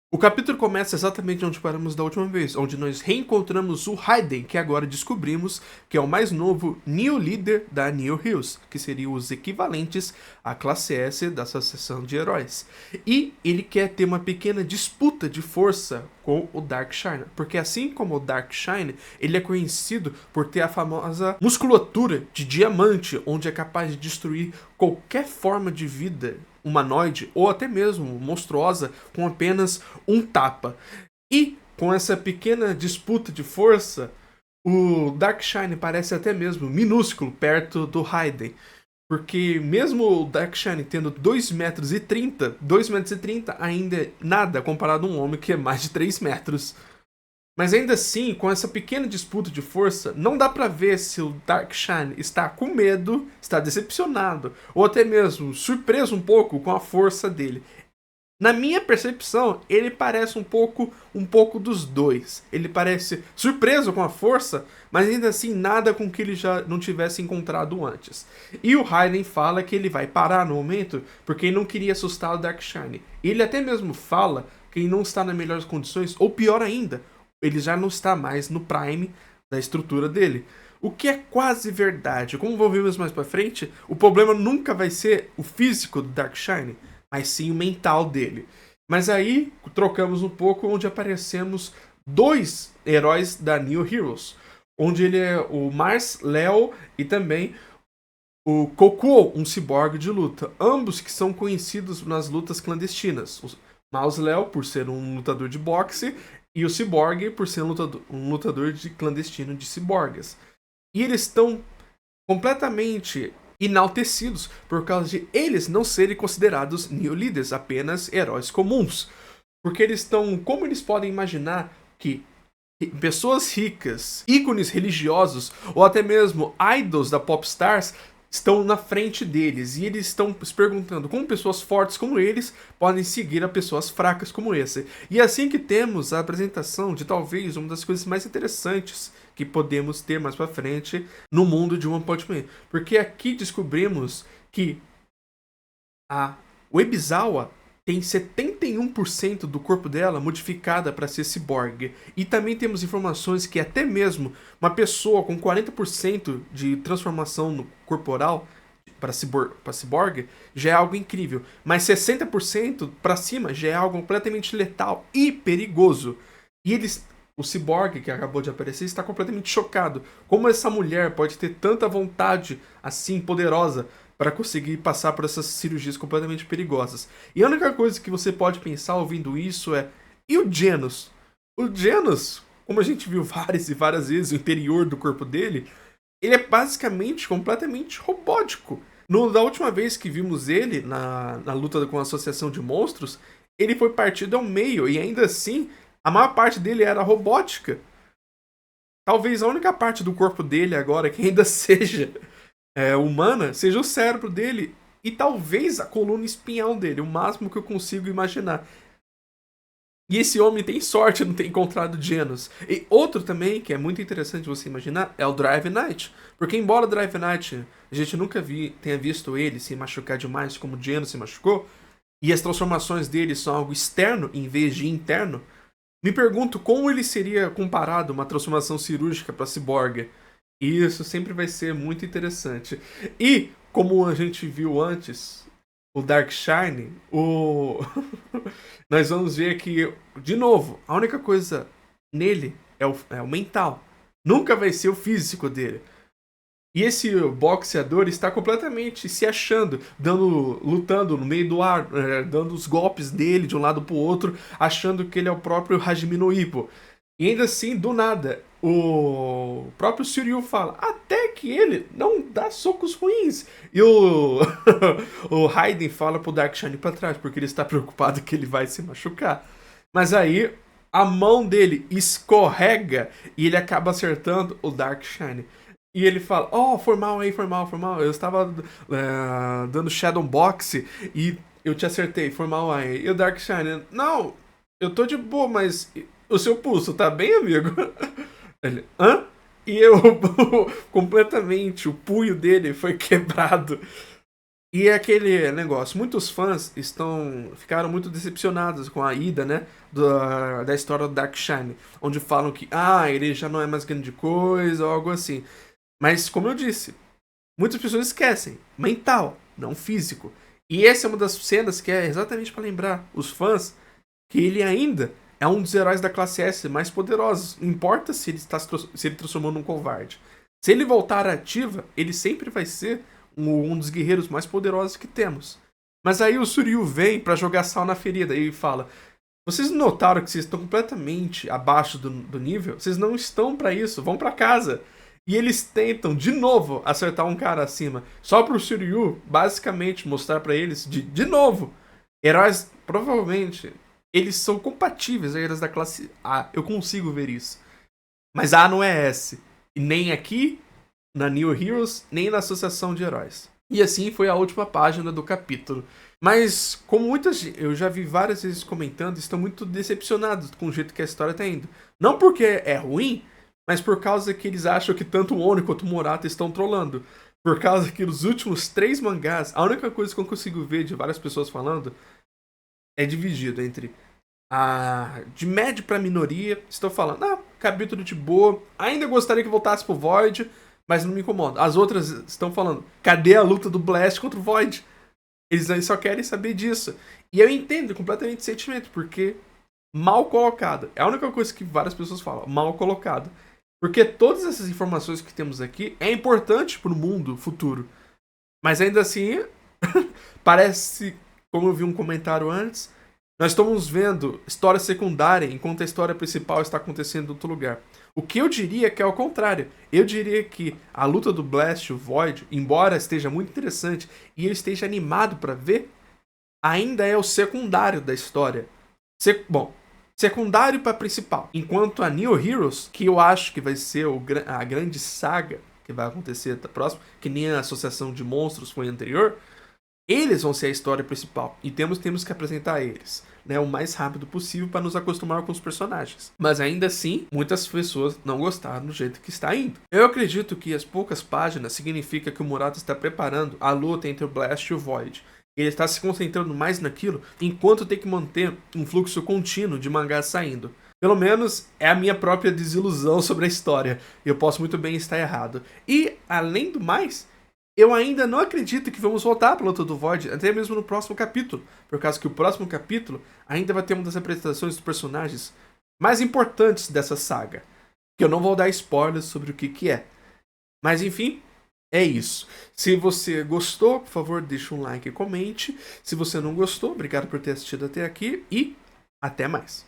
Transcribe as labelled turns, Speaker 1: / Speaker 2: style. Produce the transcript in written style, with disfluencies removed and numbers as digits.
Speaker 1: O capítulo começa exatamente onde paramos da última vez, onde nós reencontramos o Raiden, que agora descobrimos que é o mais novo New Líder da New Heroes, que seriam os equivalentes à classe S da Associação de Heróis. E ele quer ter uma pequena disputa de força com o Darkshine, porque assim como o Darkshine, ele é conhecido por ter a famosa musculatura de diamante, onde é capaz de destruir qualquer forma de vida humanoide ou até mesmo monstruosa com apenas um tapa. E com essa pequena disputa de força, o Darkshine parece até mesmo minúsculo perto do Raiden. Porque mesmo o Darkshine tendo 2,30 metros ainda é nada comparado a um homem que é mais de 3 metros. Mas ainda assim, com essa pequena disputa de força, não dá pra ver se o Darkshine está com medo, está decepcionado, ou até mesmo surpreso um pouco com a força dele. Na minha percepção, ele parece um pouco dos dois. Ele parece surpreso com a força, mas ainda assim nada com que ele já não tivesse encontrado antes. E o Raiden fala que ele vai parar no momento porque ele não queria assustar o Darkshine. Ele até mesmo fala que ele não está nas melhores condições, ou pior ainda, ele já não está mais no prime da estrutura dele. O que é quase verdade. Como vamos mais pra frente, o problema nunca vai ser o físico do Darkshine, mas sim o mental dele. Mas aí trocamos um pouco, onde aparecemos dois heróis da New Heroes, onde ele é o Mars Leo e também o Kokuo, um ciborgue de luta. Ambos que são conhecidos nas lutas clandestinas. O Mars Leo por ser um lutador de boxe e o Cyborg por ser um lutador de clandestino de ciborgues. E eles estão completamente enaltecidos por causa de eles não serem considerados New Leaders, apenas heróis comuns. Porque eles estão. Como eles podem imaginar que pessoas ricas, ícones religiosos ou até mesmo idols da Popstars estão na frente deles e eles estão se perguntando como pessoas fortes como eles podem seguir a pessoas fracas como esse. E é assim que temos a apresentação de talvez uma das coisas mais interessantes que podemos ter mais pra frente no mundo de One Punch Man. Porque aqui descobrimos que o Ebizawa tem 71% do corpo dela modificada para ser ciborgue. E também temos informações que até mesmo uma pessoa com 40% de transformação corporal para ciborgue já é algo incrível. Mas 60% para cima já é algo completamente letal e perigoso. E o ciborgue que acabou de aparecer está completamente chocado. Como essa mulher pode ter tanta vontade assim poderosa para conseguir passar por essas cirurgias completamente perigosas. E a única coisa que você pode pensar ouvindo isso é: e o Genos? O Genos, como a gente viu várias e várias vezes, o interior do corpo dele, ele é basicamente completamente robótico. Da última vez que vimos ele na luta com a Associação de Monstros, ele foi partido ao meio e ainda assim a maior parte dele era robótica. Talvez a única parte do corpo dele agora que ainda seja humana seja o cérebro dele e talvez a coluna espinhal dele, o máximo que eu consigo imaginar. E esse homem tem sorte de não ter encontrado Genos. E outro também, que é muito interessante você imaginar, é o Drive Knight. Porque embora o Drive Knight a gente nunca tenha visto ele se machucar demais como Genos se machucou, e as transformações dele são algo externo em vez de interno, me pergunto como ele seria comparado a uma transformação cirúrgica para Cyborg. E isso sempre vai ser muito interessante. E, como a gente viu antes, o Darkshine, nós vamos ver que, de novo, a única coisa nele é o mental. Nunca vai ser o físico dele. E esse boxeador está completamente se achando, lutando no meio do ar, dando os golpes dele de um lado pro outro, achando que ele é o próprio Hajime no Ippo. E ainda assim, do nada, o próprio Shiryu fala até que ele não dá socos ruins. E o Raiden fala pro Darkshine pra trás, porque ele está preocupado que ele vai se machucar. Mas aí, a mão dele escorrega e ele acaba acertando o Darkshine. E ele fala: oh, foi mal aí, foi mal, foi mal. Eu estava dando Shadow Box e eu te acertei, foi mal aí. E o Darkshine: não, eu tô de boa, mas o seu pulso tá bem, amigo? Ele: hã? E eu, completamente, o punho dele foi quebrado. E é aquele negócio, muitos fãs ficaram muito decepcionados com a ida, né, da história do Darkshine, onde falam que, ele já não é mais grande coisa, ou algo assim. Mas, como eu disse, muitas pessoas esquecem, mental, não físico. E essa é uma das cenas que é exatamente para lembrar os fãs que ele ainda é um dos heróis da classe S mais poderosos. Não importa se ele transformou num covarde. Se ele voltar à ativa, ele sempre vai ser um dos guerreiros mais poderosos que temos. Mas aí o Suryu vem pra jogar sal na ferida e fala: vocês notaram que vocês estão completamente abaixo do nível? Vocês não estão pra isso, vão pra casa. E eles tentam de novo acertar um cara acima, só pro Suryu basicamente mostrar pra eles de novo, heróis provavelmente eles são compatíveis a heróis da classe A. Eu consigo ver isso. Mas A não é S. E nem aqui, na New Heroes, nem na Associação de Heróis. E assim foi a última página do capítulo. Mas, como eu já vi várias vezes comentando, estão muito decepcionados com o jeito que a história está indo. Não porque é ruim, mas por causa que eles acham que tanto o Oni quanto o Murata estão trollando. Por causa que nos últimos 3 mangás, a única coisa que eu consigo ver de várias pessoas falando é dividido entre de médio pra minoria, estão falando, capítulo de boa, ainda gostaria que voltasse pro Void, mas não me incomoda. As outras estão falando, cadê a luta do Blast contra o Void? Eles só querem saber disso. E eu entendo completamente o sentimento, porque mal colocado. É a única coisa que várias pessoas falam, mal colocado. Porque todas essas informações que temos aqui é importante pro mundo futuro. Mas ainda assim, parece, como eu vi um comentário antes, nós estamos vendo história secundária enquanto a história principal está acontecendo em outro lugar. O que eu diria que é o contrário. Eu diria que a luta do Blast e o Void, embora esteja muito interessante e eu esteja animado para ver, ainda é o secundário da história. Secundário para principal. Enquanto a New Heroes, que eu acho que vai ser a grande saga que vai acontecer da próxima, que nem a Associação de Monstros foi anterior, eles vão ser a história principal e temos que apresentar eles, né, o mais rápido possível para nos acostumar com os personagens. Mas ainda assim, muitas pessoas não gostaram do jeito que está indo. Eu acredito que as poucas páginas significa que o Murata está preparando a luta entre o Blast e o Void. Ele está se concentrando mais naquilo, enquanto tem que manter um fluxo contínuo de mangás saindo. Pelo menos é a minha própria desilusão sobre a história. Eu posso muito bem estar errado. E, além do mais, eu ainda não acredito que vamos voltar para a luta do Void, até mesmo no próximo capítulo. Por causa que o próximo capítulo ainda vai ter uma das apresentações dos personagens mais importantes dessa saga. Que eu não vou dar spoilers sobre o que é. Mas enfim, é isso. Se você gostou, por favor, deixa um like e comente. Se você não gostou, obrigado por ter assistido até aqui e até mais.